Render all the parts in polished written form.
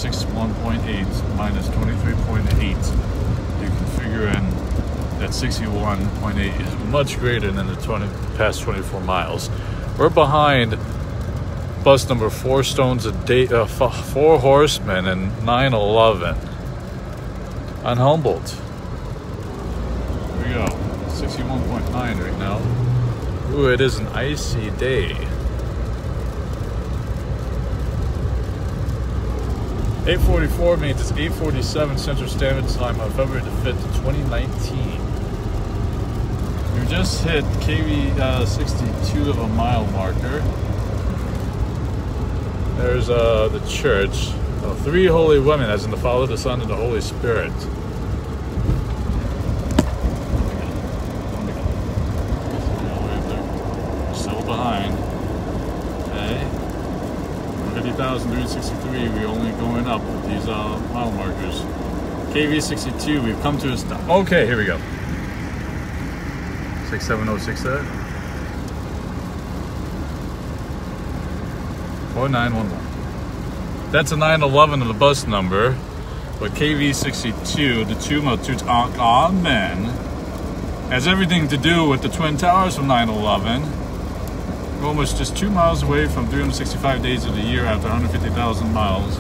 61.8 minus 23.8, you can figure in that 61.8 is much greater than the past 24 miles. We're behind bus number 4 Stones a Day, 4 Horsemen and 911 on Humboldt. Here we go, 61.9 right now. Ooh, it is an icy day. 8:44 means it's 8:47 Central Standard Time on February the 5th, 2019. We just hit KV 62 of a mile marker. There's the church. 3 holy women, as in the Father, the Son, and the Holy Spirit. Still behind. Okay. 50,363, we're only going up with these mile markers. KV 62, we've come to a stop. Okay, here we go. 67068 there. 4911. That's a 911 of the bus number. But KV 62, the tomb of Tutankhamen, has everything to do with the Twin Towers from 911. We're almost just 2 miles away from 365 days of the year after 150,000 miles.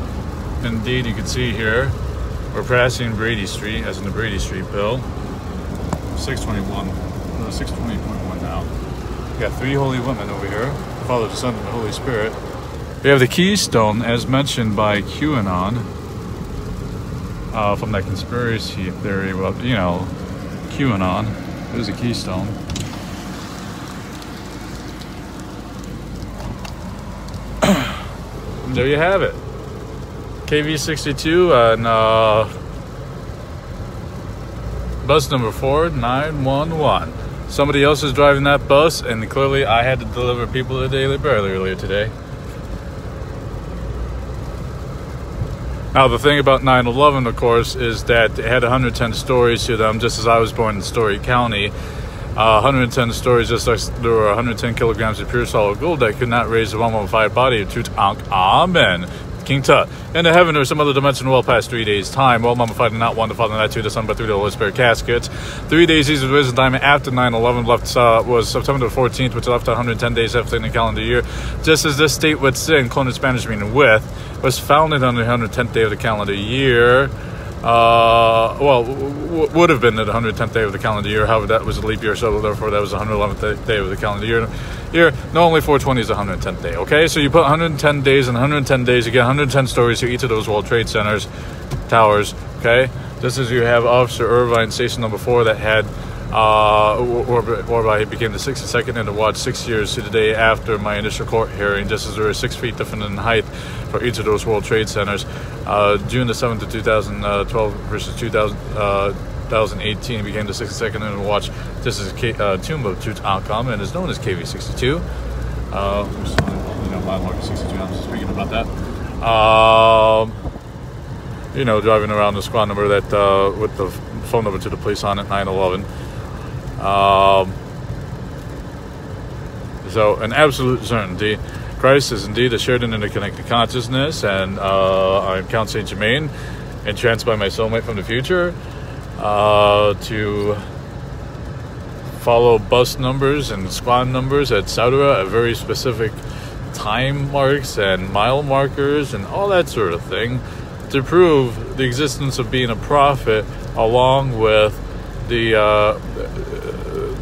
Indeed, you can see here, we're passing Brady Street, as in the Brady Street bill. 621, no, 620.1 now. We got 3 holy women over here, the Father, the Son, and the Holy Spirit. We have the Keystone, as mentioned by QAnon, from that conspiracy theory about, you know, QAnon. There's a Keystone. There you have it. KV 62 and bus number 4911. Somebody else is driving that bus, and clearly I had to deliver people to Daily Bread earlier today. Now, the thing about 911, of course, is that it had 110 stories to them, just as I was born in Story County. 110 stories, just like there were 110 kilograms of pure solid gold that could not raise the 115 body of Tutankhamen, King Tut. In the heaven or some other dimension well past 3 days' time, well mummified and not one, the Father, not two, the Son, but 3 the Holy Spirit caskets. 3 days easy risen time after 9/11 left was September the 14th, which left 110 days after the calendar year. Just as this state would sin, clone in Spanish meaning with, was founded on the 110th day of the calendar year. Would have been the 110th day of the calendar year. However, that was a leap year, so therefore that was the 111th day of the calendar year. No, only 420 is the 110th day. Okay, so you put 110 days and 110 days. You get 110 stories to each of those World Trade Centers, towers. Okay, just as you have Officer Irvine, station number 4, that had, whereby he became the 62nd in the watch 6 years to the day after my initial court hearing. Just as there were 6 feet different in height for each of those World Trade Centers. June the 7th of 2012 versus 2018 became the 62nd in the watch. This is tomb of Tutankhamen and is known as KV 62. You know, mile marker 62. I'm just speaking about that. You know, driving around the squad number that with the phone number to the police on it, 911. So, an absolute certainty. Christ is indeed assured in the connected consciousness, and I'm Count Saint Germain, entranced by my soulmate from the future, to follow bus numbers and squad numbers, etc., at very specific time marks and mile markers and all that sort of thing, to prove the existence of being a prophet, along with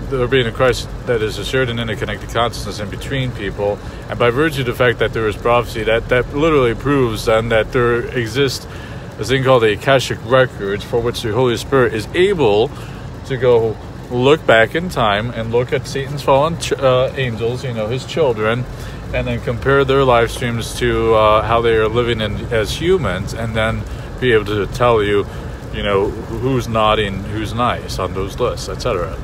there being a Christ that is assured in interconnected consciousness in between people. And by virtue of the fact that there is prophecy, that literally proves then that there exists a thing called the Akashic Records, for which the Holy Spirit is able to go look back in time and look at Satan's fallen angels, you know, his children, and then compare their live streams to how they are living as humans, and then be able to tell you, you know, who's naughty and who's nice on those lists, etc.